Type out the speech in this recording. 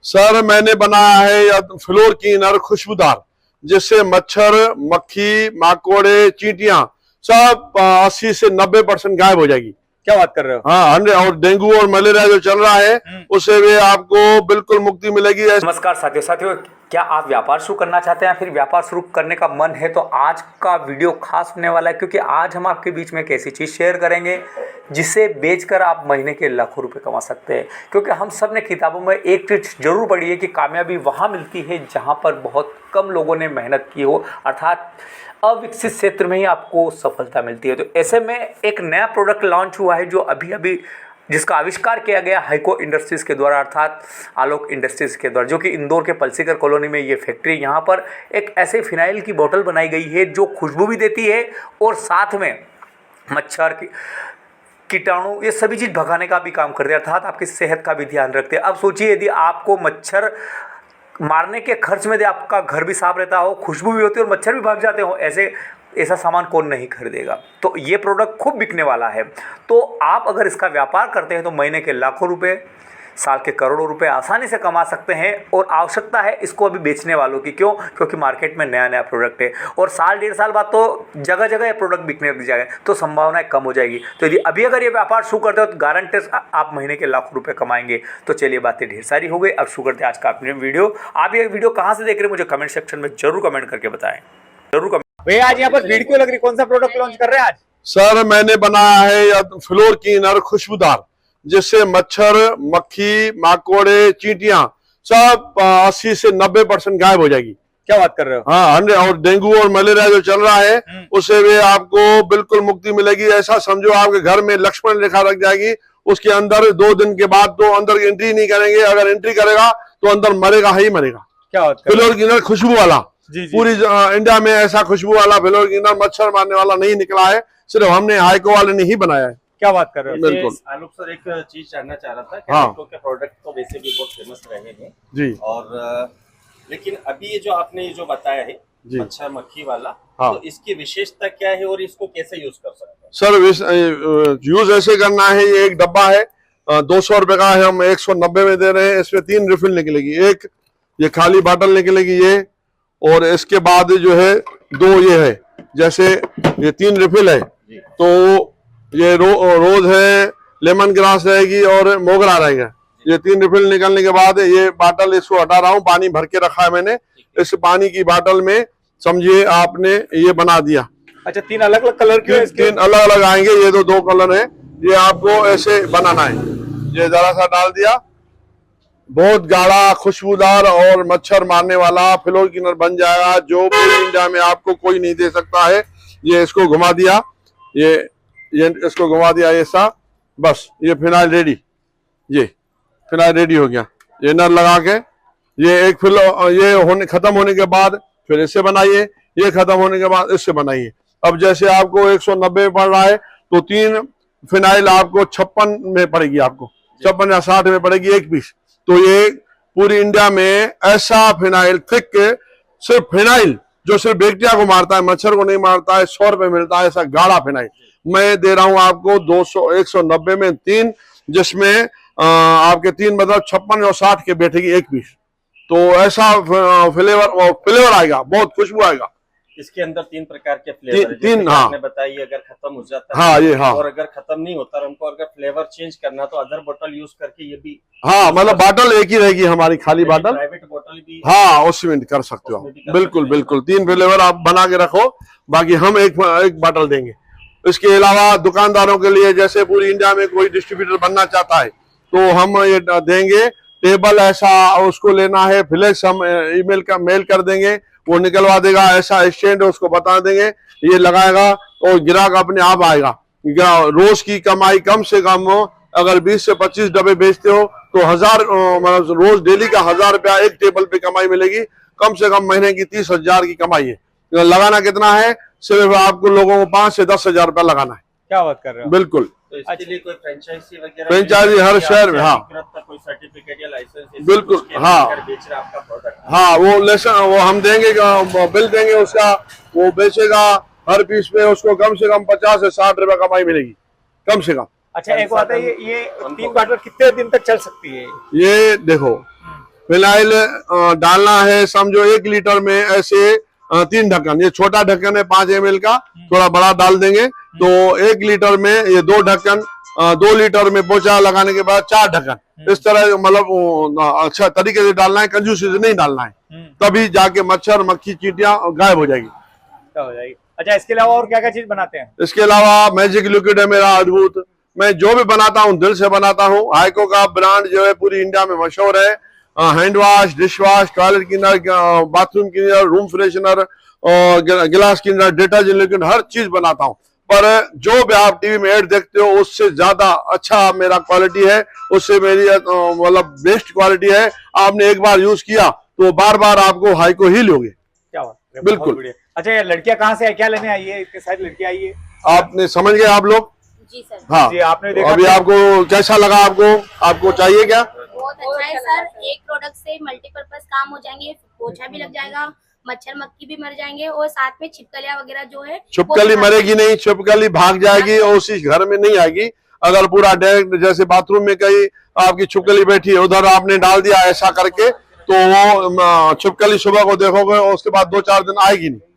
Sir मैंने बनाया है फ्लोर क्लीनर खुशबूदार, जिससे मच्छर, मक्खी, माकोड़े, चींटियां सब 80 से 90% गायब हो जाएगी। क्या बात कर रहे हो? हाँ, 100। और डेंगू और मलेरिया जो चल रहा है उससे भी आपको बिल्कुल मुक्ति मिलेगी। नमस्कार साथियों, क्या आप व्यापार शुरू करना चाहते हैं या फिर व्यापार शुरू करने का मन है तो आज का वीडियो खास होने वाला है, क्योंकि आज हम आपके बीच में एक ऐसी चीज़ शेयर करेंगे जिसे बेचकर आप महीने के लाखों रुपए कमा सकते हैं। क्योंकि हम सब ने किताबों में एक चीज जरूर पढ़ी है कि कामयाबी वहाँ मिलती है जहाँ पर बहुत कम लोगों ने मेहनत की हो, अर्थात अविकसित क्षेत्र में ही आपको सफलता मिलती है। तो ऐसे में एक नया प्रोडक्ट लॉन्च हुआ है जो अभी जिसका आविष्कार किया गया हाइको इंडस्ट्रीज़ के द्वारा, अर्थात आलोक इंडस्ट्रीज़ के द्वारा, जो कि इंदौर के पलसीकर कॉलोनी में ये फैक्ट्री। यहाँ पर एक ऐसे फिनाइल की बोतल बनाई गई है जो खुशबू भी देती है और साथ में मच्छर की कीटाणु ये सभी चीज़ भगाने का भी काम करते हैं, अर्थात आपकी सेहत का भी ध्यान रखते हैं। अब सोचिए, यदि आपको मच्छर मारने के खर्च में आपका घर भी साफ रहता हो, खुशबू भी होती है और मच्छर भी भाग जाते हो, ऐसा सामान कौन नहीं खरीदेगा। तो ये प्रोडक्ट खूब बिकने वाला है। तो आप अगर इसका व्यापार करते हैं तो महीने के लाखों रुपए, साल के करोड़ों रुपए आसानी से कमा सकते हैं। और आवश्यकता है इसको अभी बेचने वालों की, क्यों? क्योंकि मार्केट में नया प्रोडक्ट है और साल 1.5 साल बाद तो जगह जगह ये प्रोडक्ट बिकने लग जाएगा, तो संभावनाएं कम हो जाएगी। तो यदि अभी अगर ये व्यापार शुरू करते हो तो गारंटेड आप महीने के लाखों रुपए कमाएंगे। तो चलिए, बातें ढेर सारी हो गई, अब शुरू करते हैं आज का अपने वीडियो। आप ये वीडियो कहाँ से देख रहे हैं मुझे कमेंट सेक्शन में जरूर कमेंट करके बताएं। जरूर भैया, आज यहाँ पर भीड़ क्यों लग रही? कौन सा प्रोडक्ट लॉन्च कर रहे हैं आज? सर मैंने बनाया है फ्लोर क्लीनर खुशबूदार, जिससे मच्छर, मक्खी, माकोड़े, चींटियां सब 80 से 90% गायब हो जाएगी। क्या बात कर रहे हो? हाँ, 100। और डेंगू और मलेरिया जो चल रहा है उससे भी आपको बिल्कुल मुक्ति मिलेगी। ऐसा समझो आपके घर में लक्ष्मण रेखा रख जाएगी, उसके अंदर 2 दिन के बाद तो अंदर एंट्री नहीं करेंगे, अगर एंट्री करेगा तो अंदर मरेगा ही मरेगा। क्या बात कर रहे हो? फ्लोर क्लीनर खुशबू वाला, जी। पूरी इंडिया में ऐसा खुशबू वाला फ्लोर क्लीनर मच्छर मारने वाला नहीं निकला है, सिर्फ हमने हाइको वाले ने ही बनाया है। क्या बात कर रहे हो? बिल्कुल। आलोक सर, एक चीज जानना चाह रहा था कि हाँ। हाइको के प्रोडक्ट तो वैसे भी बहुत फेमस रहे हैं जी। और लेकिन अभी ये जो आपने जो बताया है मच्छर मक्खी वाला, हाँ। तो इसकी विशेषता क्या है और इसको कैसे यूज कर सकते हैं? सर यूज ऐसे करना है, ये एक डब्बा है 200 रुपए का है, हम 190 में दे रहे हैं। इसमें 3 रिफिल निकलेगी, एक ये खाली बॉटल निकलेगी ये, और इसके बाद जो है 2 ये है, जैसे ये 3 रिफिल है तो ये रोज है, लेमन ग्रास रहेगी और मोगरा रहेगा। ये 3 रिफिल निकलने के बाद ये बॉटल इसको हटा रहा हूँ, पानी भर के रखा है मैंने। इस पानी की बॉटल में समझिए आपने ये बना दिया। अच्छा, 3 अलग अलग कलर के? 3 अलग अलग आएंगे, ये 2 कलर है। ये आपको ऐसे बनाना है, ये जरा सा डाल दिया, बहुत गाढ़ा, खुशबूदार और मच्छर मारने वाला फ्लोर क्लीनर बन जाएगा, जो पूरी इंडिया में आपको कोई नहीं दे सकता है। ये इसको घुमा दिया, ये इसको घुमा दिया ऐसा, बस ये फिनाइल रेडी, ये फिनाइल रेडी हो गया। ये नर लगा के ये एक ये खत्म होने के बाद फिर इससे बनाइए, ये खत्म होने के बाद इससे बनाइए। अब जैसे आपको 190 में पड़ रहा है तो 3 फिनाइल आपको 56 में पड़ेगी, आपको 56 या 60 में पड़ेगी एक पीस। तो ये पूरी इंडिया में ऐसा फिनाइल थिक, सिर्फ फिनाइल जो सिर्फ बैक्टीरिया को मारता है, मच्छर को नहीं मारता है, 100 रुपए मिलता है। ऐसा गाढ़ा फिनाइल मैं दे रहा हूं आपको 190 में 3, जिसमें आपके 3 मतलब 56 और 60 के बैठेगी एक पीस। तो ऐसा फ्लेवर आएगा, बहुत खुशबू आएगा। इसके अंदर 3 प्रकार के फ्लेवर है, 3 हाँ। आपने बताई अगर खत्म हो जाता हाँ, है ये हाँ। और अगर खत्म नहीं होता, हमको अगर फ्लेवर चेंज करना तो अदर बोतल यूज करके ये भी, हाँ, मतलब बॉटल एक ही रहेगी हमारी, खाली बॉटल। प्राइवेट बोतल भी, हाँ, उसमें कर सकते हो। बिल्कुल बिल्कुल 3 फ्लेवर आप बना के रखो, बाकी हम एक बॉटल देंगे। इसके अलावा दुकानदारों के लिए, जैसे पूरी इंडिया में कोई डिस्ट्रीब्यूटर बनना चाहता है तो हम ये देंगे। टेबल ऐसा उसको लेना है, फ्लेक्स हम ईमेल का मेल कर देंगे, वो निकलवा देगा। ऐसा स्टैंड उसको बता देंगे, ये लगाएगा और ग्राहक अपने आप आएगा। रोज की कमाई कम से कम हो, अगर 20 से 25 डब्बे बेचते हो तो 1000 मतलब रोज डेली का 1000 रुपया एक टेबल पे कमाई मिलेगी। कम से कम महीने की 30,000 की कमाई है। लगाना कितना है? सिर्फ आपको लोगों को 5 से 10,000 रुपया लगाना है। क्या बात कर रहे हो? बिल्कुल। तो इसके लिए कोई फ्रेंचाइजी वगैरह? फ्रेंचाइजी हर शहर में, हाँ, कोई सर्टिफिकेट या लाइसेंस? बिल्कुल, हाँ। बेच रहा आपका प्रोडक्ट, हाँ, वो हम देंगे, बिल देंगे उसका, वो बेचेगा। हर पीस पे उसको कम से कम 50 से 60 रुपए कमाई मिलेगी, कम से कम। अच्छा, एक बात है, ये 3 बॉटल कितने दिन तक चल सकती है? ये देखो, फिनाइल डालना है, समझो 1 लीटर में ऐसे 3 ढक्कन, ये छोटा ढक्कन है 5 ml का, थोड़ा बड़ा डाल देंगे तो 1 लीटर में ये 2 ढक्कन, 2 लीटर में पोछा लगाने के बाद 4 ढक्कन, इस तरह मतलब अच्छा तरीके से डालना है, कंजूसी से नहीं डालना है, तभी जाके मच्छर मक्खी चींटियां गायब हो जाएगी। हो जाएगी। अच्छा, इसके अलावा और क्या क्या चीज बनाते हैं? इसके अलावा मैजिक लिक्विड है मेरा अद्भुत, मैं जो भी बनाता हूँ दिल से बनाता हूँ। हाइको का ब्रांड जो है पूरी इंडिया में मशहूर है। Hand wash, dish wash, toilet cleaner, bathroom cleaner, room freshener और गिलास क्लीनर, डिटर्जेंट लिक्विड, हर चीज बनाता हूँ। पर जो भी आप टीवी में एड देखते हो उससे ज्यादा अच्छा मेरा क्वालिटी है, उससे मेरी मतलब बेस्ट क्वालिटी है। आपने एक बार यूज किया तो बार बार आपको हाइको ही लोगे। क्या बात है, बिल्कुल। बहुत बढ़िया। अच्छा, ये लड़कियां कहाँ से है, क्या लेने आई है? इतने सारी लड़कियां आई है। आपने समझ गए आप लोग? जी सर। हाँ जी, आपने देखा अभी आपको कैसा लगा? आपको चाहिए क्या? बहुत अच्छा है सर, एक प्रोडक्ट से मल्टीपर्पज काम हो जाएंगे, पोछा भी लग जाएगा, मच्छर मक्खी भी मर जाएंगे और साथ में छिपकलियां वगैरह जो है छिपकली मरेगी नहीं, छिपकली भाग जाएगी और उसी घर में नहीं आएगी। अगर पूरा डायरेक्ट जैसे बाथरूम में कहीं आपकी छिपकली बैठी है, उधर आपने डाल दिया ऐसा करके, तो वो छिपकली सुबह को देखोगे और उसके बाद 2-4 दिन आएगी नहीं।